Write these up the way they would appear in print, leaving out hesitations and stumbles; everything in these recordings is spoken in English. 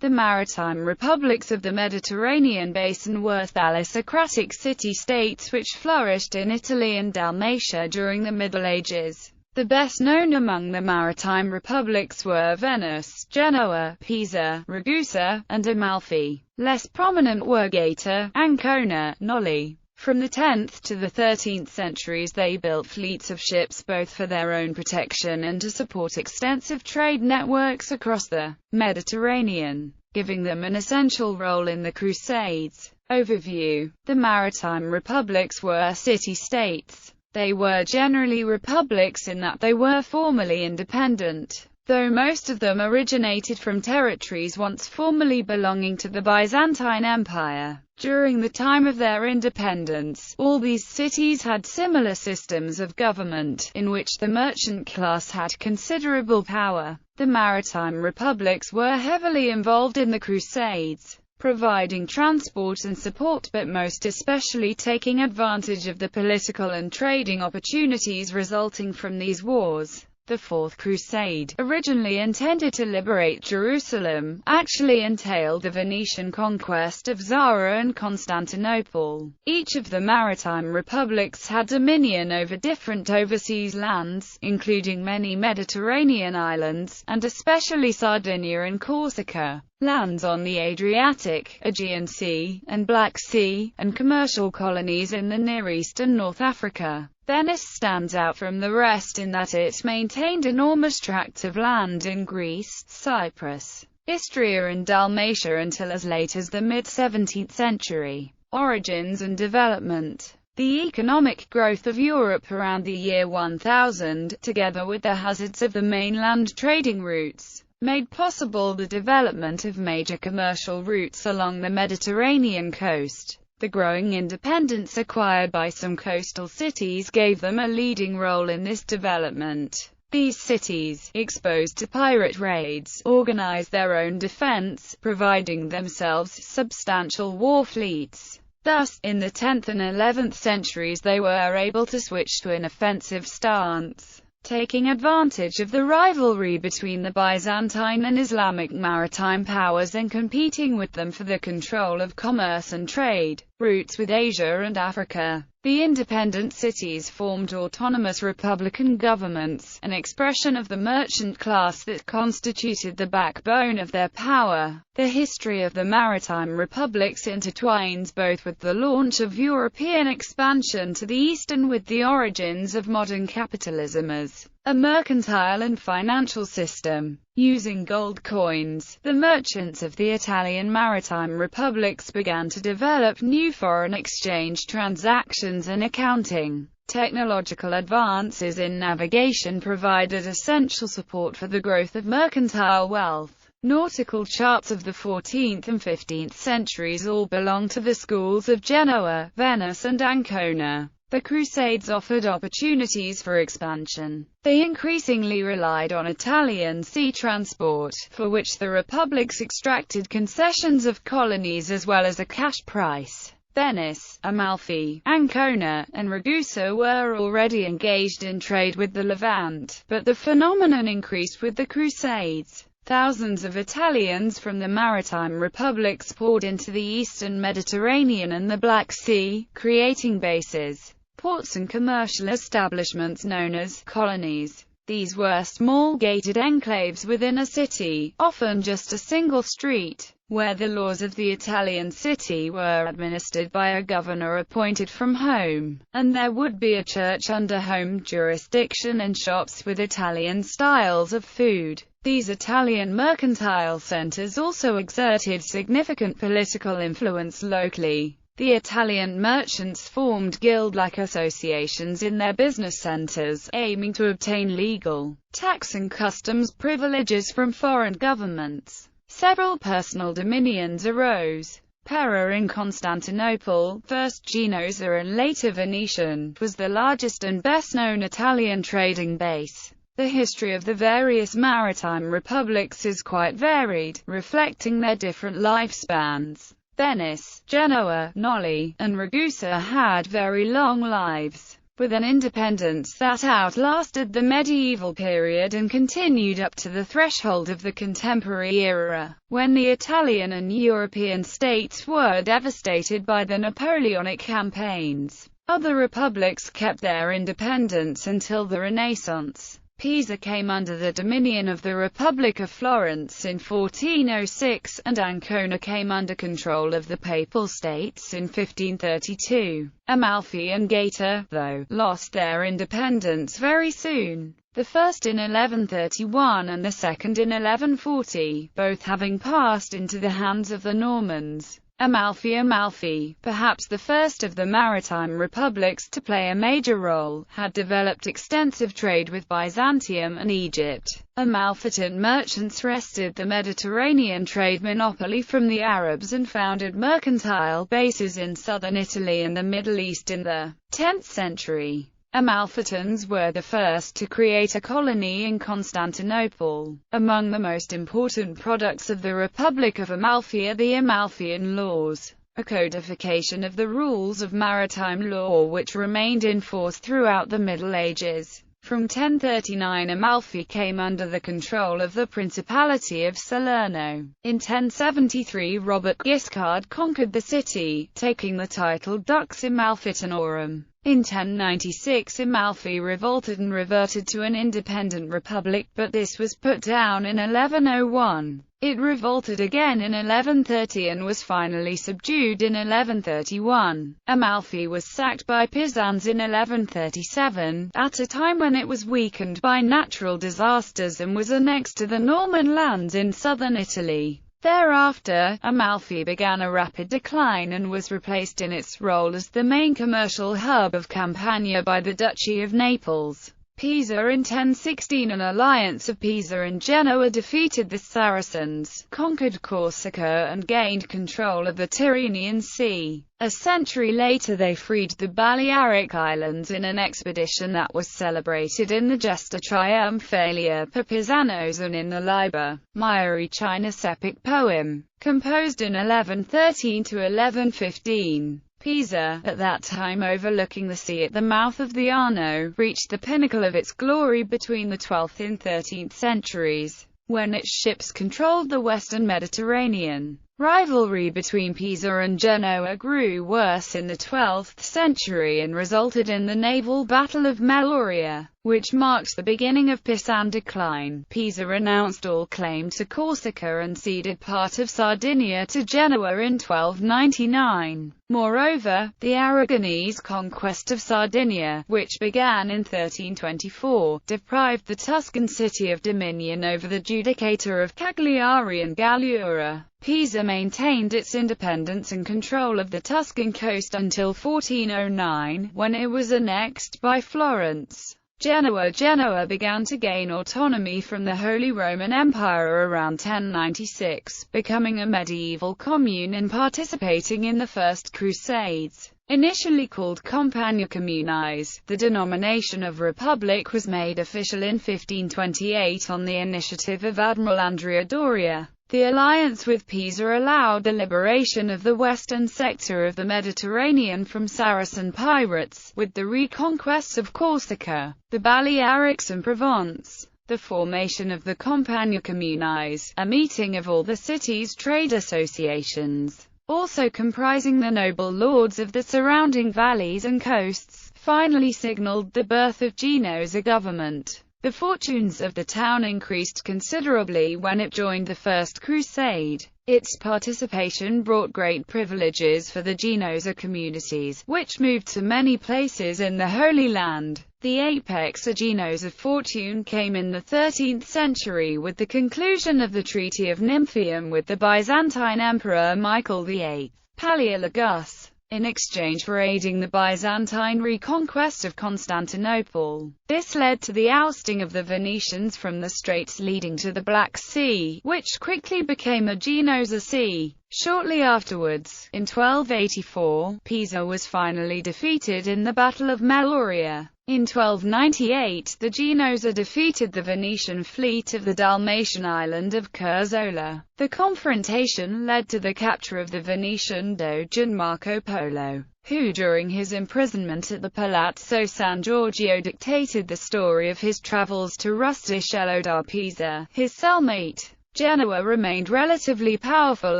The maritime republics of the Mediterranean basin were thalassocratic city-states which flourished in Italy and Dalmatia during the Middle Ages. The best known among the maritime republics were Venice, Genoa, Pisa, Ragusa, and Amalfi. Less prominent were Gaeta, Ancona, Noli. From the 10th to the 13th centuries they built fleets of ships both for their own protection and to support extensive trade networks across the Mediterranean, giving them an essential role in the Crusades. Overview. The maritime republics were city-states. They were generally republics in that they were formally independent, though most of them originated from territories once formerly belonging to the Byzantine Empire. During the time of their independence, all these cities had similar systems of government, in which the merchant class had considerable power. The maritime republics were heavily involved in the Crusades, providing transport and support but most especially taking advantage of the political and trading opportunities resulting from these wars. The Fourth Crusade, originally intended to liberate Jerusalem, actually entailed the Venetian conquest of Zara and Constantinople. Each of the maritime republics had dominion over different overseas lands, including many Mediterranean islands, and especially Sardinia and Corsica, lands on the Adriatic, Aegean Sea, and Black Sea, and commercial colonies in the Near East and North Africa. Venice stands out from the rest in that it maintained enormous tracts of land in Greece, Cyprus, Istria and Dalmatia until as late as the mid-17th century. Origins and development. The economic growth of Europe around the year 1000, together with the hazards of the mainland trading routes, made possible the development of major commercial routes along the Mediterranean coast. The growing independence acquired by some coastal cities gave them a leading role in this development. These cities, exposed to pirate raids, organized their own defense, providing themselves substantial war fleets. Thus, in the 10th and 11th centuries they were able to switch to an offensive stance, taking advantage of the rivalry between the Byzantine and Islamic maritime powers and competing with them for the control of commerce and trade routes with Asia and Africa. The independent cities formed autonomous republican governments, an expression of the merchant class that constituted the backbone of their power. The history of the maritime republics intertwines both with the launch of European expansion to the east and with the origins of modern capitalism as a mercantile and financial system. Using gold coins, the merchants of the Italian maritime republics began to develop new foreign exchange transactions and accounting. Technological advances in navigation provided essential support for the growth of mercantile wealth. Nautical charts of the 14th and 15th centuries all belong to the schools of Genoa, Venice and Ancona. The Crusades offered opportunities for expansion. They increasingly relied on Italian sea transport, for which the republics extracted concessions of colonies as well as a cash price. Venice, Amalfi, Ancona, and Ragusa were already engaged in trade with the Levant, but the phenomenon increased with the Crusades. Thousands of Italians from the maritime republics poured into the eastern Mediterranean and the Black Sea, creating bases, ports and commercial establishments known as colonies. These were small gated enclaves within a city, often just a single street, where the laws of the Italian city were administered by a governor appointed from home, and there would be a church under home jurisdiction and shops with Italian styles of food. These Italian mercantile centers also exerted significant political influence locally. The Italian merchants formed guild-like associations in their business centers, aiming to obtain legal, tax and customs privileges from foreign governments. Several personal dominions arose. Pera in Constantinople, first Genoese and later Venetian, was the largest and best-known Italian trading base. The history of the various maritime republics is quite varied, reflecting their different lifespans. Venice, Genoa, Noli, and Ragusa had very long lives. with an independence that outlasted the medieval period and continued up to the threshold of the contemporary era, when the Italian and European states were devastated by the Napoleonic campaigns. Other republics kept their independence until the Renaissance. Pisa came under the dominion of the Republic of Florence in 1406, and Ancona came under control of the Papal States in 1532. Amalfi and Gaeta, though, lost their independence very soon, the first in 1131 and the second in 1140, both having passed into the hands of the Normans. Amalfi, perhaps the first of the maritime republics to play a major role, had developed extensive trade with Byzantium and Egypt. Amalfitan merchants wrested the Mediterranean trade monopoly from the Arabs and founded mercantile bases in southern Italy and the Middle East in the 10th century. Amalfitans were the first to create a colony in Constantinople. Among the most important products of the Republic of Amalfi are the Amalfian laws, a codification of the rules of maritime law which remained in force throughout the Middle Ages. From 1039 Amalfi came under the control of the Principality of Salerno. In 1073 Robert Guiscard conquered the city, taking the title Dux Amalfitanorum. In 1096 Amalfi revolted and reverted to an independent republic, but this was put down in 1101. It revolted again in 1130 and was finally subdued in 1131. Amalfi was sacked by Pisans in 1137, at a time when it was weakened by natural disasters and was annexed to the Norman lands in southern Italy. Thereafter, Amalfi began a rapid decline and was replaced in its role as the main commercial hub of Campania by the Duchy of Naples. Pisa in 1016 An alliance of Pisa and Genoa defeated the Saracens, conquered Corsica and gained control of the Tyrrhenian Sea. A century later they freed the Balearic Islands in an expedition that was celebrated in the Gesta Triumphalia per Pisanos and in the Liber Maritime epic poem, composed in 1113 to 1115. Pisa, at that time overlooking the sea at the mouth of the Arno, reached the pinnacle of its glory between the 12th and 13th centuries, when its ships controlled the western Mediterranean. Rivalry between Pisa and Genoa grew worse in the 12th century and resulted in the naval Battle of Meloria, which marked the beginning of Pisan decline. Pisa renounced all claim to Corsica and ceded part of Sardinia to Genoa in 1299. Moreover, the Aragonese conquest of Sardinia, which began in 1324, deprived the Tuscan city of dominion over the Judicature of Cagliari and Gallura. Pisa maintained its independence and control of the Tuscan coast until 1409, when it was annexed by Florence. Genoa began to gain autonomy from the Holy Roman Empire around 1096, becoming a medieval commune and participating in the First Crusades. Initially called Compagnia Communis, the denomination of republic was made official in 1528 on the initiative of Admiral Andrea Doria. The alliance with Pisa allowed the liberation of the western sector of the Mediterranean from Saracen pirates, with the reconquests of Corsica, the Balearics and Provence. The formation of the Compagnia Communis, a meeting of all the city's trade associations, also comprising the noble lords of the surrounding valleys and coasts, finally signaled the birth of Genoa's government. The fortunes of the town increased considerably when it joined the First Crusade. Its participation brought great privileges for the Genoese communities, which moved to many places in the Holy Land. The apex of Genoa's fortune came in the 13th century with the conclusion of the Treaty of Nymphium with the Byzantine Emperor Michael VIII. Palaeologus, in exchange for aiding the Byzantine reconquest of Constantinople. This led to the ousting of the Venetians from the straits leading to the Black Sea, which quickly became a Genoese Sea. Shortly afterwards, in 1284, Pisa was finally defeated in the Battle of Meloria. In 1298, the Genoese defeated the Venetian fleet of the Dalmatian island of Curzola. The confrontation led to the capture of the Venetian Doge Marco Polo, who during his imprisonment at the Palazzo San Giorgio dictated the story of his travels to Rustichello da Pisa, his cellmate. Genoa remained relatively powerful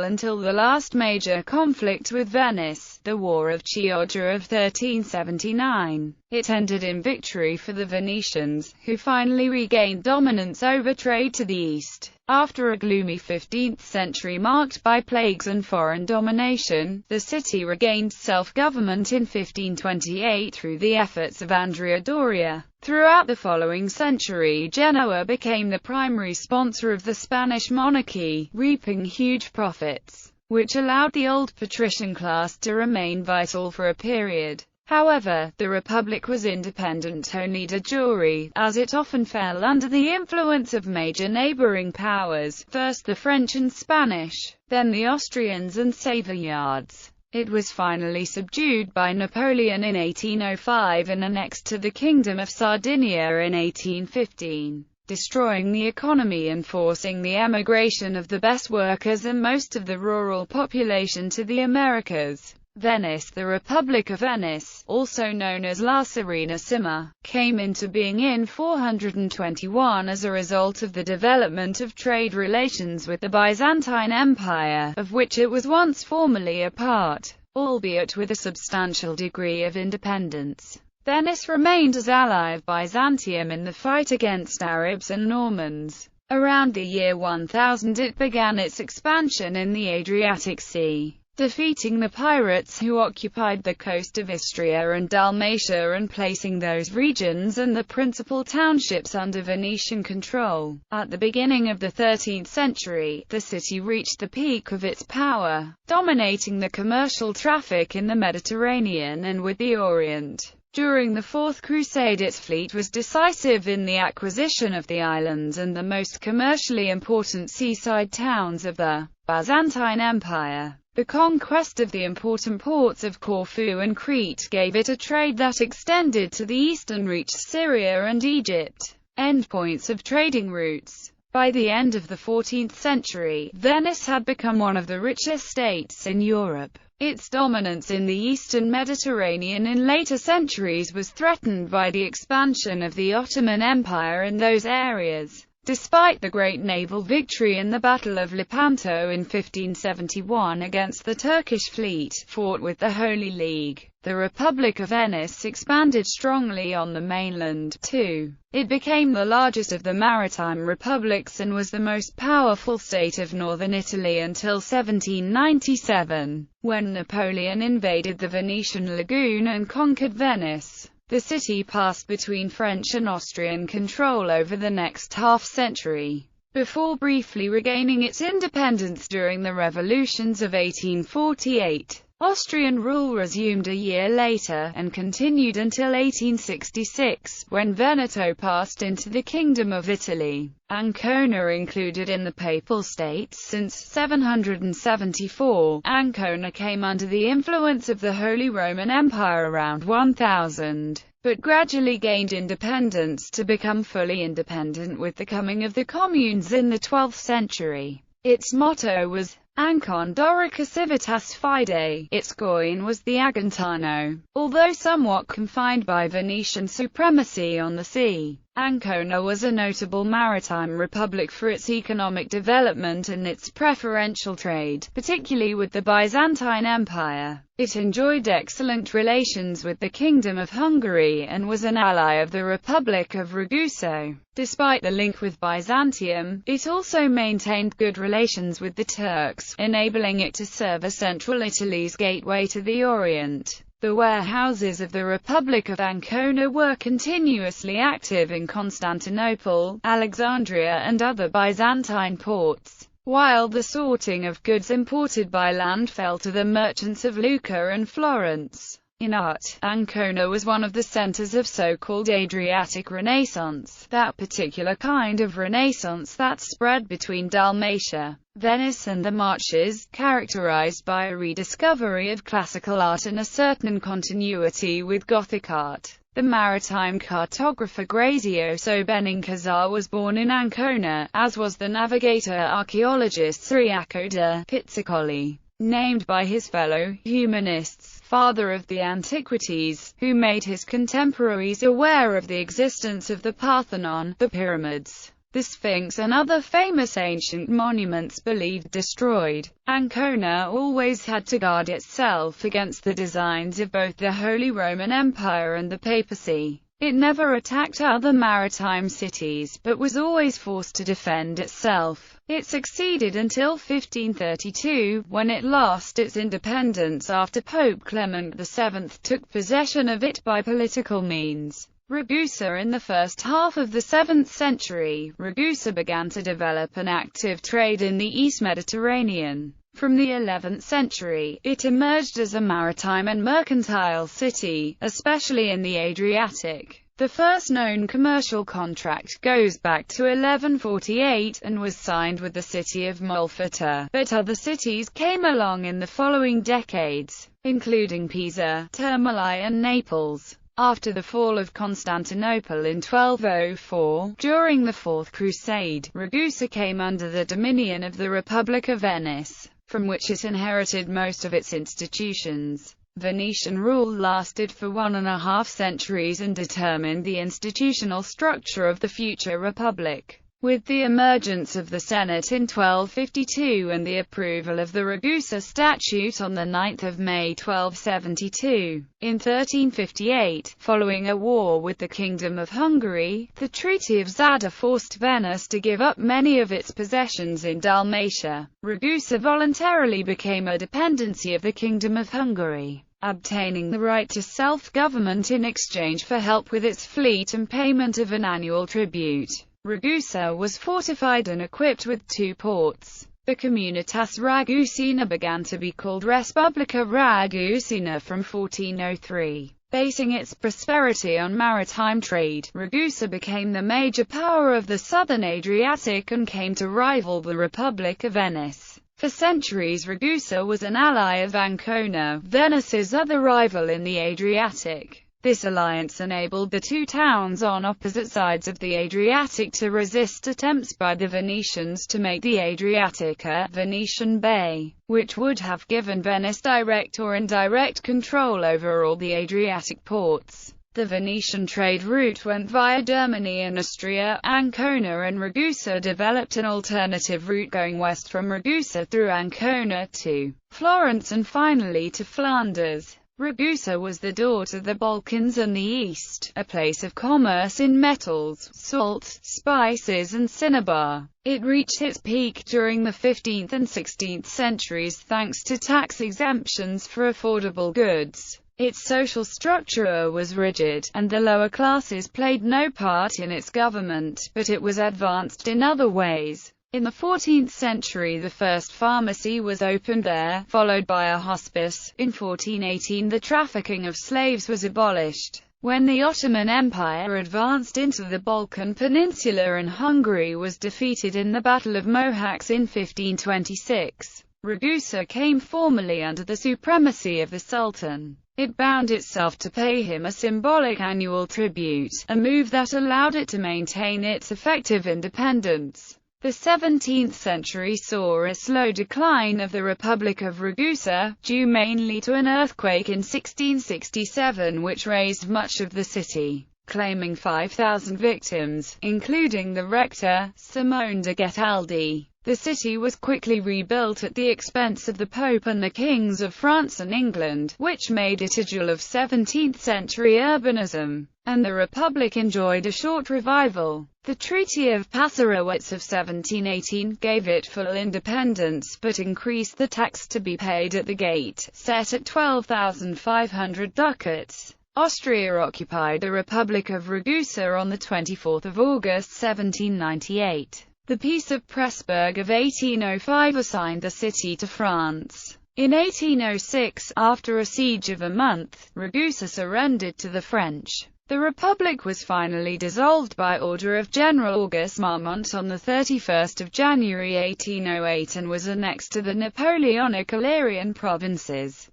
until the last major conflict with Venice, the War of Chioggia of 1379. It ended in victory for the Venetians, who finally regained dominance over trade to the east. After a gloomy 15th century marked by plagues and foreign domination, the city regained self-government in 1528 through the efforts of Andrea Doria. Throughout the following century, Genoa became the primary sponsor of the Spanish monarchy, reaping huge profits, which allowed the old patrician class to remain vital for a period. However, the Republic was independent only de jure, as it often fell under the influence of major neighboring powers, first the French and Spanish, then the Austrians and Savoyards. It was finally subdued by Napoleon in 1805 and annexed to the Kingdom of Sardinia in 1815, destroying the economy and forcing the emigration of the best workers and most of the rural population to the Americas. Venice. The Republic of Venice, also known as La Serenissima, came into being in 421 as a result of the development of trade relations with the Byzantine Empire, of which it was once formerly a part, albeit with a substantial degree of independence. Venice remained as ally of Byzantium in the fight against Arabs and Normans. Around the year 1000 it began its expansion in the Adriatic Sea, defeating the pirates who occupied the coast of Istria and Dalmatia and placing those regions and the principal townships under Venetian control. At the beginning of the 13th century, the city reached the peak of its power, dominating the commercial traffic in the Mediterranean and with the Orient. During the Fourth Crusade its fleet was decisive in the acquisition of the islands and the most commercially important seaside towns of the Byzantine Empire. The conquest of the important ports of Corfu and Crete gave it a trade that extended to the east and reached Syria and Egypt, endpoints of trading routes. By the end of the 14th century, Venice had become one of the richest states in Europe. Its dominance in the eastern Mediterranean in later centuries was threatened by the expansion of the Ottoman Empire in those areas. Despite the great naval victory in the Battle of Lepanto in 1571 against the Turkish fleet, fought with the Holy League, the Republic of Venice expanded strongly on the mainland, too. It became the largest of the maritime republics and was the most powerful state of northern Italy until 1797, when Napoleon invaded the Venetian lagoon and conquered Venice. The city passed between French and Austrian control over the next half-century, before briefly regaining its independence during the revolutions of 1848. Austrian rule resumed a year later, and continued until 1866, when Veneto passed into the Kingdom of Italy. Ancona included in the Papal States since 774, Ancona came under the influence of the Holy Roman Empire around 1000, but gradually gained independence to become fully independent with the coming of the communes in the 12th century. Its motto was Ancon Dorica Civitas Fide. Its coin was the agantano. Although somewhat confined by Venetian supremacy on the sea, Ancona was a notable maritime republic for its economic development and its preferential trade, particularly with the Byzantine Empire. It enjoyed excellent relations with the Kingdom of Hungary and was an ally of the Republic of Ragusa. Despite the link with Byzantium, it also maintained good relations with the Turks, enabling it to serve as central Italy's gateway to the Orient. The warehouses of the Republic of Ancona were continuously active in Constantinople, Alexandria and other Byzantine ports, while the sorting of goods imported by land fell to the merchants of Lucca and Florence. In art, Ancona was one of the centers of so-called Adriatic Renaissance, that particular kind of Renaissance that spread between Dalmatia, Venice and the Marches, characterized by a rediscovery of classical art and a certain continuity with Gothic art. The maritime cartographer Grazioso Benincasa was born in Ancona, as was the navigator-archaeologist Ciriaco da Pizzicoli, named by his fellow humanists father of the antiquities, who made his contemporaries aware of the existence of the Parthenon, the pyramids, the Sphinx and other famous ancient monuments believed destroyed. Ancona always had to guard itself against the designs of both the Holy Roman Empire and the papacy. It never attacked other maritime cities, but was always forced to defend itself. It succeeded until 1532, when it lost its independence after Pope Clement VII took possession of it by political means. Ragusa. In the first half of the 7th century, Ragusa began to develop an active trade in the East Mediterranean. From the 11th century, it emerged as a maritime and mercantile city, especially in the Adriatic. The first known commercial contract goes back to 1148, and was signed with the city of Molfetta, but other cities came along in the following decades, including Pisa, Termoli and Naples. After the fall of Constantinople in 1204, during the Fourth Crusade, Ragusa came under the dominion of the Republic of Venice, from which it inherited most of its institutions. Venetian rule lasted for 1.5 centuries and determined the institutional structure of the future republic. With the emergence of the Senate in 1252 and the approval of the Ragusa Statute on 9 May 1272, in 1358, following a war with the Kingdom of Hungary, the Treaty of Zadar forced Venice to give up many of its possessions in Dalmatia. Ragusa voluntarily became a dependency of the Kingdom of Hungary, obtaining the right to self-government in exchange for help with its fleet and payment of an annual tribute. Ragusa was fortified and equipped with 2 ports. The Communitas Ragusina began to be called Respublica Ragusina from 1403. Basing its prosperity on maritime trade, Ragusa became the major power of the southern Adriatic and came to rival the Republic of Venice. For centuries Ragusa was an ally of Ancona, Venice's other rival in the Adriatic. This alliance enabled the 2 towns on opposite sides of the Adriatic to resist attempts by the Venetians to make the Adriatic a Venetian bay, which would have given Venice direct or indirect control over all the Adriatic ports. The Venetian trade route went via Germany and Austria. Ancona and Ragusa developed an alternative route going west from Ragusa through Ancona to Florence and finally to Flanders. Ragusa was the door to the Balkans and the East, a place of commerce in metals, salt, spices and cinnabar. It reached its peak during the 15th and 16th centuries thanks to tax exemptions for affordable goods. Its social structure was rigid, and the lower classes played no part in its government, but it was advanced in other ways. In the 14th century the first pharmacy was opened there, followed by a hospice. In 1418 the trafficking of slaves was abolished. When the Ottoman Empire advanced into the Balkan Peninsula and Hungary was defeated in the Battle of Mohacs in 1526, Ragusa came formally under the supremacy of the Sultan. It bound itself to pay him a symbolic annual tribute, a move that allowed it to maintain its effective independence. The 17th century saw a slow decline of the Republic of Ragusa, due mainly to an earthquake in 1667 which razed much of the city, claiming 5,000 victims, including the rector, Simone de Getaldi. The city was quickly rebuilt at the expense of the Pope and the kings of France and England, which made it a jewel of 17th-century urbanism, and the Republic enjoyed a short revival. The Treaty of Passarowitz of 1718 gave it full independence, but increased the tax to be paid at the gate, set at 12,500 ducats. Austria occupied the Republic of Ragusa on 24 August 1798. The Peace of Pressburg of 1805 assigned the city to France. In 1806, after a siege of a month, Ragusa surrendered to the French. The Republic was finally dissolved by order of General Auguste Marmont on 31 January 1808 and was annexed to the Napoleonic Illyrian provinces.